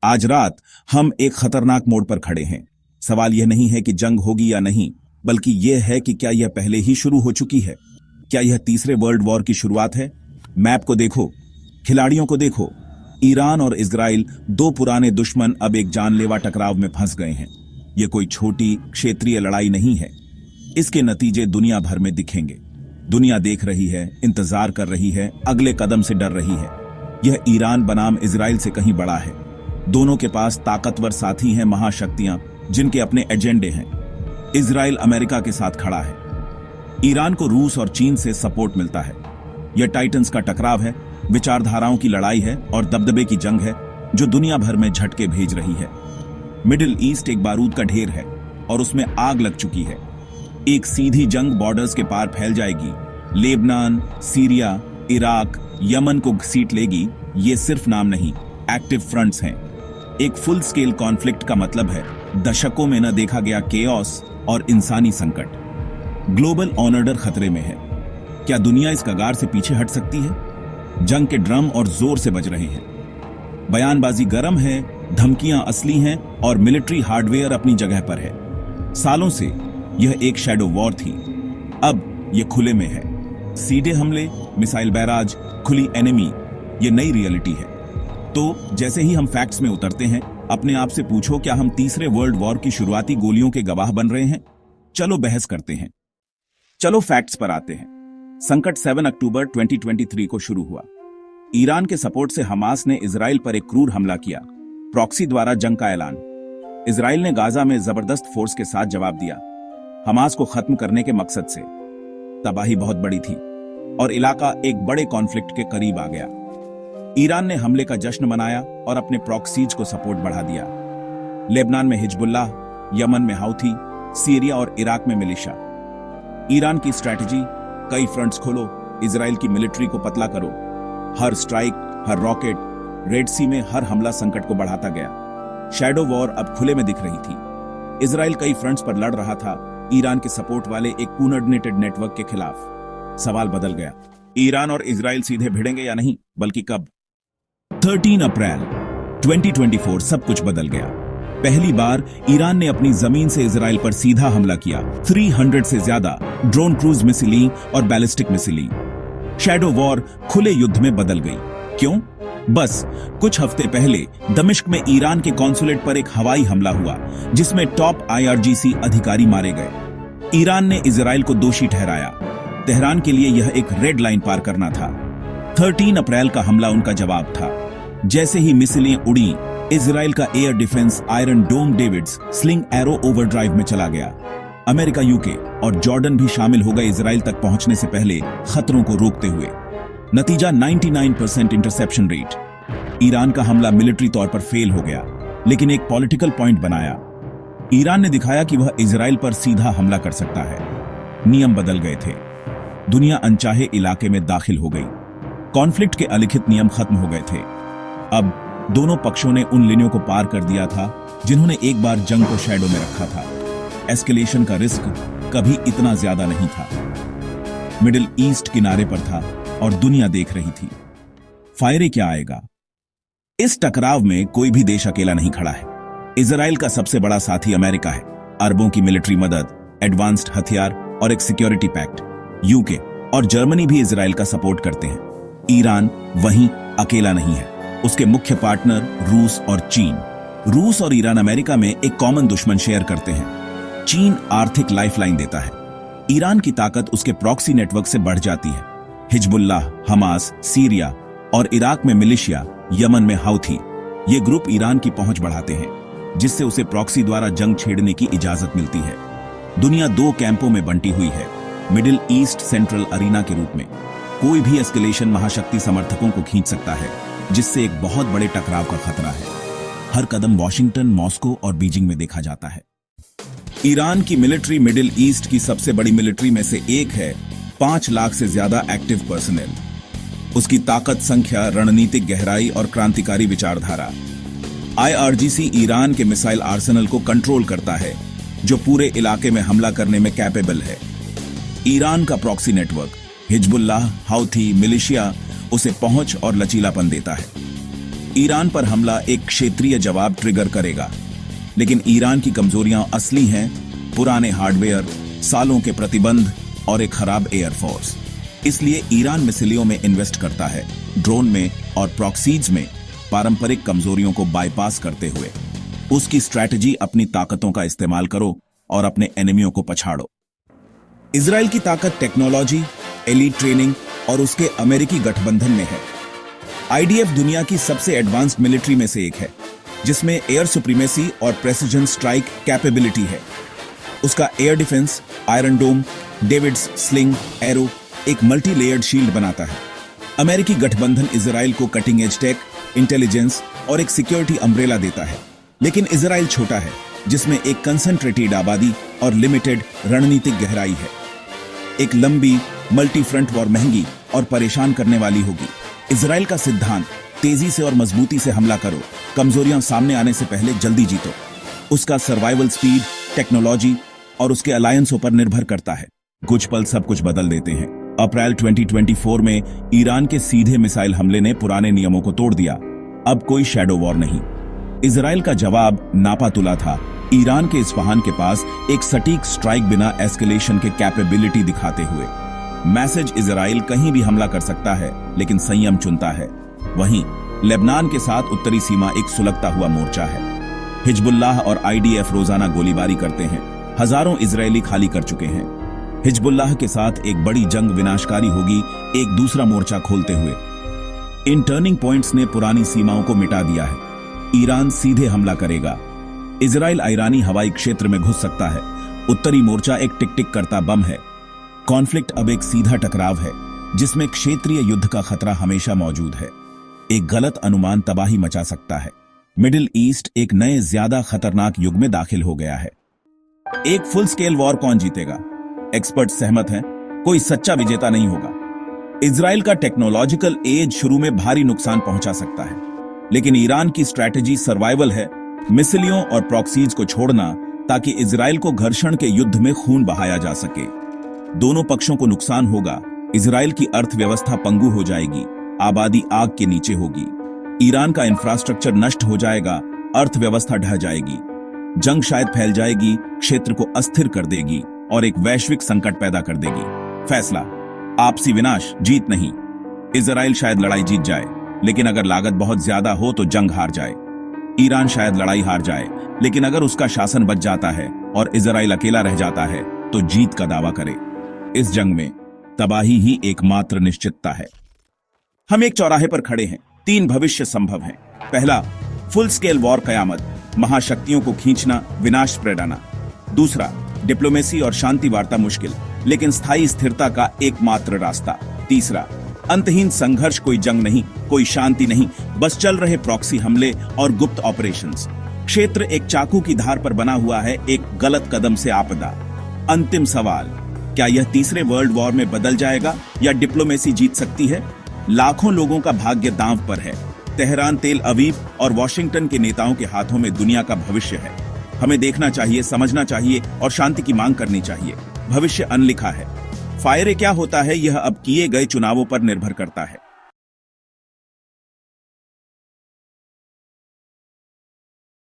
आज रात हम एक खतरनाक मोड़ पर खड़े हैं। सवाल यह नहीं है कि जंग होगी या नहीं, बल्कि यह है कि क्या यह पहले ही शुरू हो चुकी है। क्या यह तीसरे वर्ल्ड वॉर की शुरुआत है? मैप को देखो, खिलाड़ियों को देखो। ईरान और इजराइल, दो पुराने दुश्मन, अब एक जानलेवा टकराव में फंस गए हैं। यह कोई छोटी क्षेत्रीय लड़ाई नहीं है। इसके नतीजे दुनिया भर में दिखेंगे। दुनिया देख रही है, इंतजार कर रही है, अगले कदम से डर रही है। यह ईरान बनाम इजराइल से कहीं बड़ा है। दोनों के पास ताकतवर साथी हैं, महाशक्तियां जिनके अपने एजेंडे हैं। इजराइल अमेरिका के साथ खड़ा है। ईरान को रूस और चीन से सपोर्ट मिलता है। यह टाइटन्स का टकराव है, विचारधाराओं की लड़ाई है और दबदबे की जंग है जो दुनिया भर में झटके भेज रही है। मिडिल ईस्ट एक बारूद का ढेर है और उसमें आग लग चुकी है। एक सीधी जंग बॉर्डर्स के पार फैल जाएगी। लेबनान, सीरिया, इराक, यमन को घसीट लेगी। ये सिर्फ नाम नहीं, एक्टिव फ्रंट्स हैं। एक फुल स्केल कॉन्फ्लिक्ट का मतलब है दशकों में न देखा गया केओस और इंसानी संकट। ग्लोबल ऑर्डर खतरे में है। क्या दुनिया इस कगार से पीछे हट सकती है? जंग के ड्रम और जोर से बज रहे हैं। बयानबाजी गर्म है, धमकियां असली हैं और मिलिट्री हार्डवेयर अपनी जगह पर है। सालों से यह एक शैडो वॉर थी, अब यह खुले में है। सीधे हमले, मिसाइल बैराज, खुली एनिमी, यह नई रियलिटी है। तो जैसे ही हम फैक्ट्स में उतरते हैं, अपने आप से पूछो, क्या हम तीसरे वर्ल्ड वॉर की शुरुआती गोलियों के गवाह बन रहे हैं? चलो बहस करते हैं। चलो फैक्ट्स पर आते हैं। संकट 7 अक्टूबर 2023 को शुरू हुआ। ईरान के सपोर्ट से हमास ने इजराइल पर एक क्रूर हमला किया। प्रॉक्सी द्वारा जंग का ऐलान। इजराइल ने गाजा में जबरदस्त फोर्स के साथ जवाब दिया, हमास को खत्म करने के मकसद से। तबाही बहुत बड़ी थी और इलाका एक बड़े कॉन्फ्लिक्ट के करीब आ गया। ईरान ने हमले का जश्न मनाया और अपने प्रॉक्सीज को सपोर्ट बढ़ा दिया। लेबनान में हिजबुल्लाह, यमन में हाउथी, सीरिया और इराक में मिलिशिया। ईरान की स्ट्रैटेजी, कई फ्रंट्स खोलो, इजराइल की मिलिट्री को पतला करो। हर स्ट्राइक, हर रॉकेट, रेड सी में हर हमला संकट को बढ़ाता गया। शैडो वॉर अब खुले में दिख रही थी। इजराइल कई फ्रंट्स पर लड़ रहा था, ईरान के सपोर्ट वाले एक कोऑर्डिनेटेड नेटवर्क के खिलाफ। सवाल बदल गया, ईरान और इजराइल सीधे भिड़ेंगे या नहीं, बल्कि कब। 13 अप्रैल 2024 सब कुछ बदल गया। पहली बार ईरान ने अपनी जमीन से इजराइल पर सीधा हमला किया। 300 से ज्यादा ड्रोन क्रूज मिसाइलें और बैलिस्टिक मिसाइलें। शैडो वॉर खुले युद्ध में बदल गई। क्यों? बस कुछ हफ्ते पहले दमिश्क में ईरान के कॉन्सुलेट पर एक हवाई हमला हुआ, जिसमें टॉप IRGC अधिकारी मारे गए। ईरान ने इजराइल को दोषी ठहराया। तेहरान के लिए यह एक रेड लाइन पार करना था। 13 अप्रैल का हमला उनका जवाब था। जैसे ही मिसाइलें उड़ी, इजराइल का एयर डिफेंस आयरन डोम डेविड्स स्लिंग एरो ओवरड्राइव में चला गया। अमेरिका, यूके और जॉर्डन भी शामिल हो गए इजराइल तक पहुंचने से पहले, खतरों को रोकते हुए। नतीजा 99% इंटरसेप्शन रेट। ईरान का हमला मिलिट्री तौर पर फेल हो गया, लेकिन एक पॉलिटिकल पॉइंट बनाया। ईरान ने दिखाया कि वह इजराइल पर सीधा हमला कर सकता है। नियम बदल गए थे। दुनिया अनचाहे इलाके में दाखिल हो गई। कॉन्फ्लिक्ट के अलिखित नियम खत्म हो गए थे। अब दोनों पक्षों ने उन लिनियों को पार कर दिया था जिन्होंने एक बार जंग को शैडो में रखा था। एस्केलेशन का रिस्क कभी इतना ज्यादा नहीं था। मिडिल ईस्ट किनारे पर था और दुनिया देख रही थी। फायरे क्या आएगा? इस टकराव में कोई भी देश अकेला नहीं खड़ा है। इजराइल का सबसे बड़ा साथी अमेरिका है। अरबों की मिलिट्री मदद, एडवांस्ड हथियार और एक सिक्योरिटी पैक्ट। यूके और जर्मनी भी इजराइल का सपोर्ट करते हैं। ईरान वहीं अकेला नहीं है। उसके मुख्य पार्टनर रूस और चीन। रूस और ईरान अमेरिका में एक कॉमन दुश्मन शेयर करते हैं। चीन आर्थिक लाइफलाइन देता है। ईरान की ताकत उसके प्रॉक्सी नेटवर्क से बढ़ जाती है। हिजबुल्लाह, हमास, सीरिया और इराक में मिलिशिया, यमन में हाउथी, ये ग्रुप ईरान की पहुंच बढ़ाते हैं, जिससे उसे प्रॉक्सी द्वारा जंग छेड़ने की इजाजत मिलती है। दुनिया दो कैंपों में बंटी हुई है, मिडिल ईस्ट सेंट्रल अरीना के रूप में। कोई भी एस्केलेशन महाशक्ति समर्थकों को खींच सकता है, जिससे एक बहुत बड़े टकराव का खतरा है। हर कदम वॉशिंगटन, मॉस्को और बीजिंग में देखा जाता है। ईरान की मिलिट्री मिडिल ईस्ट की सबसे बड़ी मिलिट्री में से एक है। 5 लाख से ज्यादा एक्टिव पर्सनल। उसकी ताकत, संख्या, रणनीतिक गहराई और क्रांतिकारी विचारधारा। IRGC ईरान के मिसाइल आर्सेनल को कंट्रोल करता है, जो पूरे इलाके में हमला करने में कैपेबल है। ईरान का proxy network, Hezbollah, Houthi, militia उसे पहुंच और लचीलापन देता है। ईरान पर हमला एक क्षेत्रीय जवाब ट्रिगर करेगा, लेकिन ईरान की कमजोरियां असली हैं पुराने हार्डवेयर, सालों के प्रतिबंध और एक खराब एयरफोर्स। इसलिए ईरान मिसाइलों में इन्वेस्ट करता है, ड्रोन में और प्रॉक्सीज में, पारंपरिक कमजोरियों को बाईपास करते हुए। उसकी स्ट्रैटेजी अपनी ताकतों का इस्तेमाल करो और अपने एनिमियों को पछाड़ो। इजराइल की ताकत टेक्नोलॉजी, एलीट ट्रेनिंग और उसके अमेरिकी गठबंधन में है। आईडीएफ दुनिया की सबसे एडवांस्ड मिलिट्री में से एक है, जिसमें एयर सुप्रीमेसी और प्रेसिजन स्ट्राइक कैपेबिलिटी है। उसका एयर डिफेंस, आयरन डोम, डेविड्स स्लिंग, एरो एक मल्टी लेयर्ड शील्ड बनाता है। अमेरिकी गठबंधन इजराइल को कटिंग एज टेक, इंटेलिजेंस और एक सिक्योरिटी अम्ब्रेला देता है, लेकिन इजराइल छोटा है, जिसमें एक कंसंट्रेटेड आबादी और लिमिटेड रणनीतिक गहराई है। एक लंबी मल्टी फ्रंट वॉर महंगी और परेशान करने वाली होगी। इजराइल का सिद्धांत तेजी से और मजबूती से हमला करो, कमजोरियां सामने आने से पहले जल्दी जीतो। उसका सर्वाइवल स्पीड, टेक्नोलॉजी और उसके अलायंसों पर निर्भर करता है। कुछ पल सब कुछ बदल देते हैं। अप्रैल 2024 में ईरान के सीधे मिसाइल हमले ने पुराने नियमों को तोड़ दिया। अब कोई शैडो वॉर नहीं। इजराइल का जवाब नापा तुला था। ईरान के इस्फहान के पास एक सटीक स्ट्राइक बिना एस्केलेशन के कैपेबिलिटी दिखाते हुए। मैसेज, इजराइल कहीं भी हमला कर सकता है, लेकिन संयम चुनता है। वहीं लेबनान के साथ उत्तरी सीमा एक सुलगता हुआ मोर्चा है। हिजबुल्लाह और आईडीएफ रोजाना गोलीबारी करते हैं। हजारों इजरायली खाली कर चुके हैं। हिजबुल्लाह के साथ एक बड़ी जंग विनाशकारी होगी, एक दूसरा मोर्चा खोलते हुए। इन टर्निंग पॉइंट्स ने पुरानी सीमाओं को मिटा दिया है। ईरान सीधे हमला करेगा। इजराइल ईरानी हवाई क्षेत्र में घुस सकता है। उत्तरी मोर्चा एक टिक टिक करता बम है। कॉन्फ्लिक्ट अब एक सीधा टकराव है, जिसमें क्षेत्रीय युद्ध का खतरा हमेशा मौजूद है। एक गलत अनुमान तबाही मचा सकता है। मिडिल ईस्ट एक नए ज्यादा खतरनाक युग में दाखिल हो गया है। एक फुल स्केल वॉर कौन जीतेगा? एक्सपर्ट सहमत हैं, कोई सच्चा विजेता नहीं होगा। इजराइल का टेक्नोलॉजिकल एज शुरू में भारी नुकसान पहुंचा सकता है, लेकिन ईरान की स्ट्रैटेजी सर्वाइवल है, मिसाइलों और प्रॉक्सीज को छोड़ना, ताकि इजराइल को घर्षण के युद्ध में खून बहाया जा सके। दोनों पक्षों को नुकसान होगा। इजराइल की अर्थव्यवस्था पंगु हो जाएगी, आबादी आग के नीचे होगी। ईरान का इंफ्रास्ट्रक्चर नष्ट हो जाएगा, अर्थव्यवस्था ढह जाएगी। जंग शायद फैल जाएगी, क्षेत्र को अस्थिर कर देगी और एक वैश्विक संकट पैदा कर देगी। फैसला, आपसी विनाश, जीत नहीं। इजराइल शायद लड़ाई जीत जाए, लेकिन अगर लागत बहुत ज्यादा हो तो जंग हार जाए। ईरान शायद लड़ाई हार जाए, लेकिन अगर उसका शासन बच जाता है और इजराइल अकेला रह जाता है तो जीत का दावा करे। इस जंग में तबाही ही एकमात्र निश्चितता है। हम एक चौराहे पर खड़े हैं। 3 भविष्य संभव हैं। पहला, फुल स्केल वॉर, कयामत, महाशक्तियों को खींचना, विनाश स्प्रेड आना। दूसरा, डिप्लोमेसी और शांति वार्ता मुश्किल, लेकिन स्थायी स्थिरता का एकमात्र रास्ता। तीसरा, अंतहीन संघर्ष, कोई जंग नहीं, कोई शांति नहीं, बस चल रहे प्रॉक्सी हमले और गुप्त ऑपरेशंस। क्षेत्र एक चाकू की धार पर बना हुआ है, एक गलत कदम से आपदा। अंतिम सवाल, क्या यह तीसरे वर्ल्ड वॉर में बदल जाएगा या डिप्लोमेसी जीत सकती है? लाखों लोगों का भाग्य दांव पर है। तेहरान, तेल अवीव और वॉशिंगटन के नेताओं के हाथों में दुनिया का भविष्य है। हमें देखना चाहिए, समझना चाहिए और शांति की मांग करनी चाहिए। भविष्य अनलिखा है। फायरे क्या होता है, यह अब किए गए चुनावों पर निर्भर करता है।